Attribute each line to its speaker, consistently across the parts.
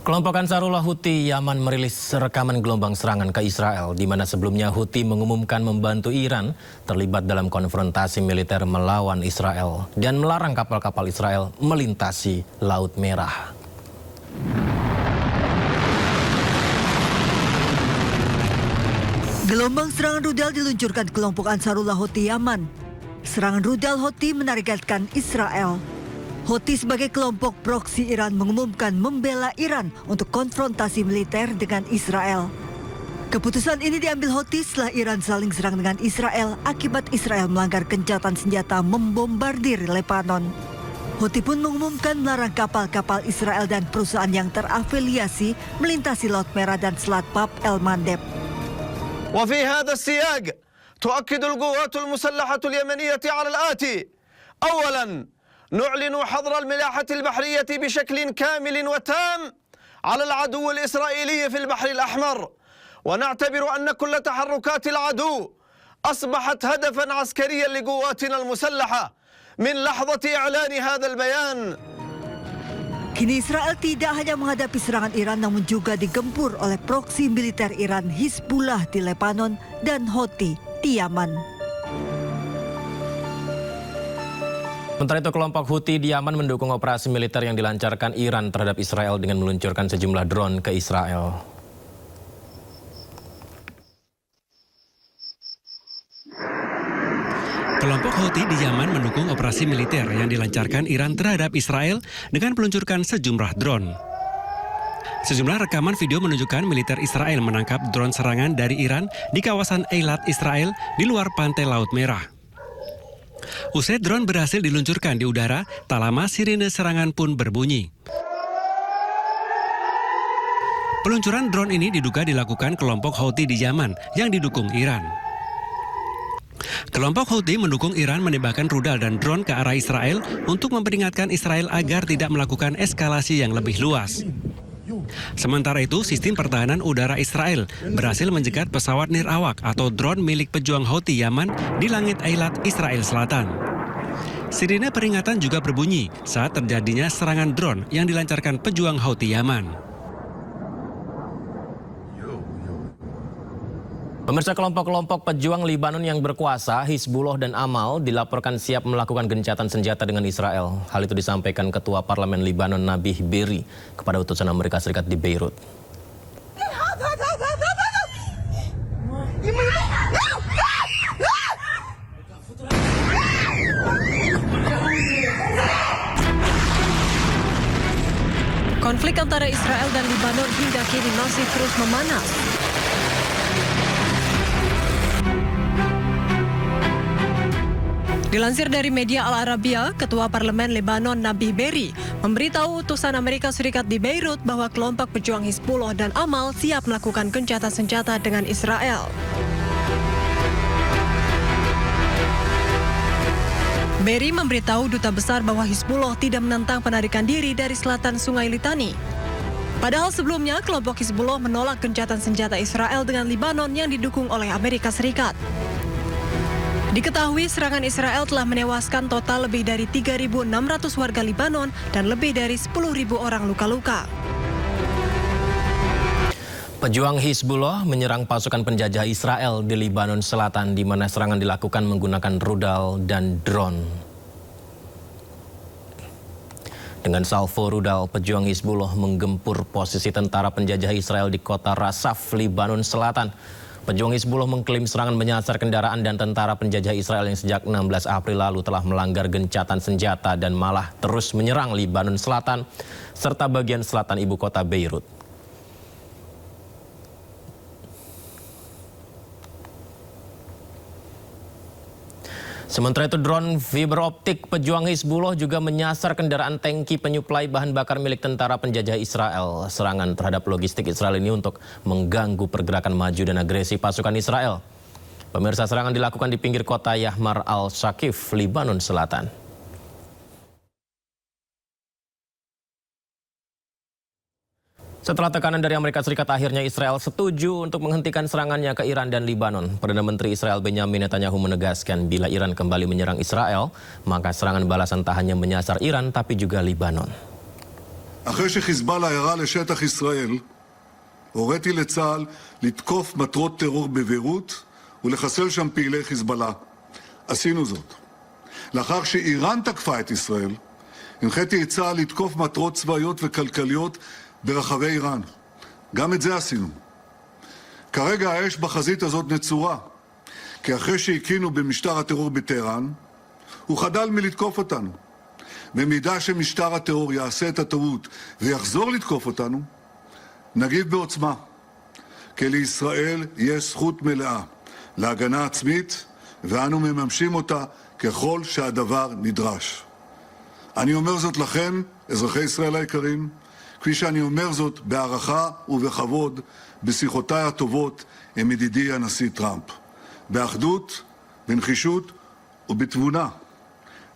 Speaker 1: Kelompok Ansarullah Houthi Yaman merilis rekaman gelombang serangan ke Israel, di mana sebelumnya Houthi mengumumkan membantu Iran terlibat dalam konfrontasi militer melawan Israel dan melarang kapal-kapal Israel melintasi Laut Merah.
Speaker 2: Gelombang serangan rudal diluncurkan kelompok Ansarullah Houthi Yaman. Serangan rudal Houthi menargetkan Israel. Houthi sebagai kelompok proksi Iran mengumumkan membela Iran untuk konfrontasi militer dengan Israel. Keputusan ini diambil Houthi setelah Iran saling serang dengan Israel akibat Israel melanggar gencatan senjata membombardir Lebanon. Houthi pun mengumumkan melarang kapal-kapal Israel dan perusahaan yang terafiliasi melintasi Laut Merah dan Selat Bab el-Mandeb.
Speaker 3: وفي هذا السياق تؤكد القوات المسلحة اليمنية على الآتي: أولاً نعلن حظر الملاحة البحرية بشكل كامل وتام على العدو الإسرائيلي في البحر الأحمر، ونعتبر أن كل تحركات العدو أصبحت هدفاً عسكرياً لقواتنا المسلحة من لحظة إعلان هذا البيان.
Speaker 2: Kini Israel tidak hanya menghadapi serangan Iran namun juga digempur oleh proksi militer Iran Hizbullah di Lebanon dan Houthi di Yaman.
Speaker 1: Sementara itu kelompok Houthi di Yaman mendukung operasi militer yang dilancarkan Iran terhadap Israel dengan meluncurkan sejumlah drone ke Israel.
Speaker 4: Kelompok Houthi di Yaman mendukung operasi militer yang dilancarkan Iran terhadap Israel dengan meluncurkan sejumlah drone. Sejumlah rekaman video menunjukkan militer Israel menangkap drone serangan dari Iran di kawasan Eilat, Israel di luar pantai Laut Merah. Usai drone berhasil diluncurkan di udara, tak lama sirine serangan pun berbunyi. Peluncuran drone ini diduga dilakukan kelompok Houthi di Yaman yang didukung Iran. Kelompok Houthi mendukung Iran menembakkan rudal dan drone ke arah Israel untuk memperingatkan Israel agar tidak melakukan eskalasi yang lebih luas. Sementara itu, sistem pertahanan udara Israel berhasil menjegat pesawat nirawak atau drone milik pejuang Houthi Yaman di langit Eilat, Israel Selatan. Sirine peringatan juga berbunyi saat terjadinya serangan drone yang dilancarkan pejuang Houthi Yaman.
Speaker 1: Pemirsa, kelompok-kelompok pejuang Lebanon yang berkuasa, Hizbullah dan Amal, dilaporkan siap melakukan gencatan senjata dengan Israel. Hal itu disampaikan Ketua Parlemen Lebanon Nabih Berri kepada utusan Amerika Serikat di Beirut.
Speaker 5: Konflik antara Israel dan Lebanon hingga kini masih terus memanas. Dilansir dari media Al Arabiya, Ketua Parlemen Lebanon Nabih Berri memberitahu utusan Amerika Serikat di Beirut bahwa kelompok pejuang Hizbullah dan Amal siap melakukan gencatan senjata dengan Israel. Berri memberitahu duta besar bahwa Hizbullah tidak menentang penarikan diri dari selatan Sungai Litani. Padahal sebelumnya kelompok Hizbullah menolak gencatan senjata Israel dengan Lebanon yang didukung oleh Amerika Serikat. Diketahui serangan Israel telah menewaskan total lebih dari 3.600 warga Lebanon dan lebih dari 10.000 orang luka-luka.
Speaker 1: Pejuang Hizbullah menyerang pasukan penjajah Israel di Lebanon Selatan, di mana serangan dilakukan menggunakan rudal dan drone. Dengan salvo rudal, pejuang Hizbullah menggempur posisi tentara penjajah Israel di kota Rasaf, Lebanon Selatan. Pejuang Hizbullah mengklaim serangan menyasar kendaraan dan tentara penjajah Israel yang sejak 16 April lalu telah melanggar gencatan senjata dan malah terus menyerang Lebanon Selatan serta bagian selatan ibu kota Beirut. Sementara itu, drone fiber optik pejuang Hizbullah juga menyasar kendaraan tangki penyuplai bahan bakar milik tentara penjajah Israel. Serangan terhadap logistik Israel ini untuk mengganggu pergerakan maju dan agresi pasukan Israel. Pemirsa, serangan dilakukan di pinggir kota Yahmar al-Shakif, Lebanon Selatan. Setelah tekanan dari Amerika Serikat, akhirnya Israel setuju untuk menghentikan serangannya ke Iran dan Lebanon. Perdana Menteri Israel Benjamin Netanyahu menegaskan bila Iran kembali menyerang Israel, maka serangan balasan tak hanya menyasar Iran tapi juga Lebanon.
Speaker 6: אחרי שחיזבאללה ירה לשטח ישראל, הוריתי לצה"ל לתקוף מטרות טרור בביירות ולחסל שם פעילי חיזבאללה. עשינו זאת. לאחר שאיראן תקפה את ישראל, הנחיתי את צה"ל לתקוף מטרות צבאיות וכלכליות ברחבי איראן. גם את זה עשינו. כרגע האש בחזית הזאת נצורה, כי אחרי שהקינו במשטר הטרור בטהרן, הוא חדל מלתקוף אותנו. במידה שמשטר הטרור יעשה את הטעות ויחזור לתקוף אותנו, נגיב בעוצמה, כי לישראל יש זכות מלאה להגנה עצמית, ואנו מממשים אותה ככל שהדבר נדרש. אני אומר זאת לכם, אזרחי ישראל היקרים, כפי שאני אומר זאת בהערכה ובכבוד בשיחותיי הטובות עם ידידי הנשיא טראמפ. באחדות, בנחישות ובתבונה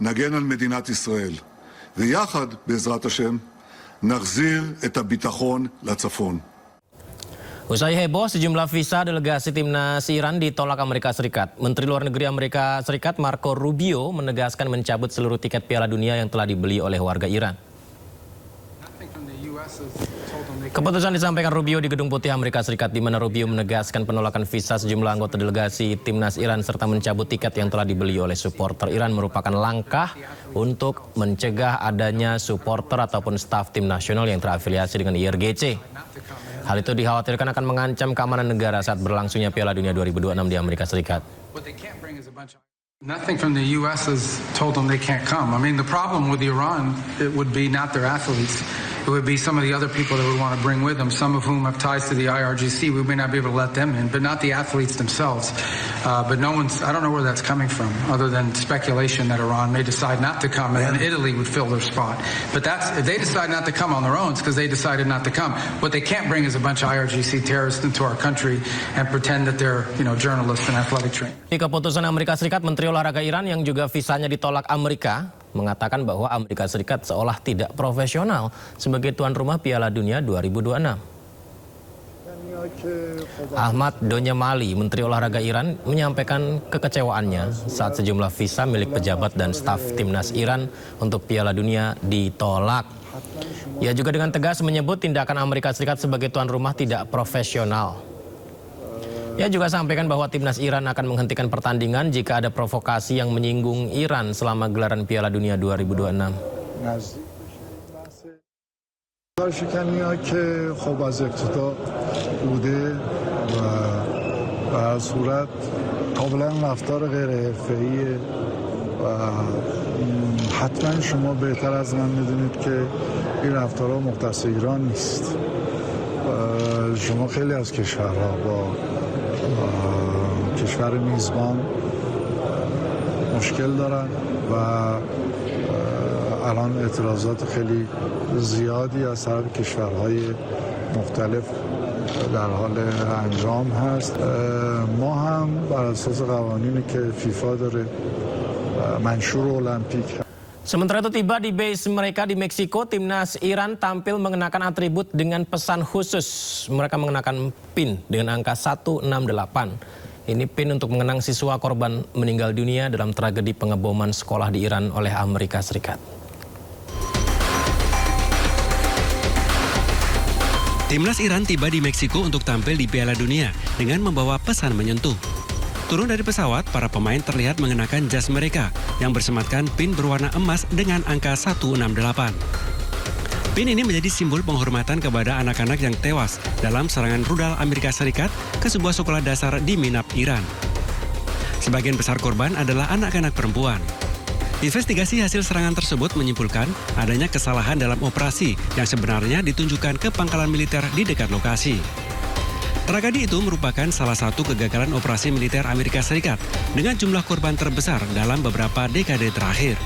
Speaker 6: נגן על מדינת ישראל. ויחד, בעזרת השם, נחזיר את הביטחון לצפון.
Speaker 1: Usai heboh, sejumlah visa delegasi timnas Iran ditolak Amerika Serikat. Menteri Luar Negeri Amerika Serikat Marco Rubio menegaskan mencabut seluruh tiket Piala Dunia yang telah dibeli oleh warga Iran. Keputusan disampaikan Rubio di Gedung Putih Amerika Serikat, di mana Rubio menegaskan penolakan visa sejumlah anggota delegasi timnas Iran serta mencabut tiket yang telah dibeli oleh supporter Iran merupakan langkah untuk mencegah adanya supporter ataupun staf tim nasional yang terafiliasi dengan IRGC. Hal itu dikhawatirkan akan mengancam keamanan negara saat berlangsungnya Piala Dunia 2026 di Amerika Serikat.
Speaker 7: Nothing from the U.S. has told them they can't come. I mean, the problem with Iran, it would be not their athletes. It would be some of the other people that would want to bring with them, some of whom have ties to the IRGC. We may not be able to let them in, but not the athletes themselves. But no one's, I don't know where that's coming from, other than speculation that Iran may decide not to come, and then Italy would fill their spot. But that's, if they decide not to come on their own, it's because they decided not to come. What they can't bring is a bunch of IRGC terrorists into our country and pretend that they're, journalists and athletic trainers.
Speaker 1: Di keputusan Amerika Serikat, Menteri Olahraga Iran yang juga visanya ditolak Amerika mengatakan bahwa Amerika Serikat seolah tidak profesional sebagai tuan rumah Piala Dunia 2026. Ahmad Donyemali, Menteri Olahraga Iran, menyampaikan kekecewaannya saat sejumlah visa milik pejabat dan staf timnas Iran untuk Piala Dunia ditolak. Ia juga dengan tegas menyebut tindakan Amerika Serikat sebagai tuan rumah tidak profesional. Ia juga sampaikan bahwa timnas Iran akan menghentikan pertandingan jika ada provokasi yang menyinggung Iran selama gelaran Piala Dunia 2026.
Speaker 8: شکنی‌ها که خب از ابتدا بوده و به هر صورت کاملا رفتار غیر حرفه‌ای و حتما شما بهتر از من می‌دونید که این رفتارها مختص ایران نیست. شما خیلی از کشورها با کشور میزبان مشکل دارن و الان اعتراضات خیلی زیادی از طرف کشورهای مختلف در حال انجام هست. ما هم بر اساس قوانینی که فیفا داره منشور المپیک.
Speaker 1: Sementara itu tiba di base mereka di Meksiko, timnas Iran tampil mengenakan atribut dengan pesan khusus. Mereka mengenakan pin dengan angka 168. Ini pin untuk mengenang siswa korban meninggal dunia dalam tragedi pengeboman sekolah di Iran oleh Amerika Serikat.
Speaker 4: Timnas Iran tiba di Meksiko untuk tampil di Piala Dunia dengan membawa pesan menyentuh. Turun dari pesawat, para pemain terlihat mengenakan jas mereka yang bersematkan pin berwarna emas dengan angka 168. Pin ini menjadi simbol penghormatan kepada anak-anak yang tewas dalam serangan rudal Amerika Serikat ke sebuah sekolah dasar di Minab, Iran. Sebagian besar korban adalah anak-anak perempuan. Investigasi hasil serangan tersebut menyimpulkan adanya kesalahan dalam operasi yang sebenarnya ditunjukkan ke pangkalan militer di dekat lokasi. Tragedi itu merupakan salah satu kegagalan operasi militer Amerika Serikat dengan jumlah korban terbesar dalam beberapa dekade terakhir.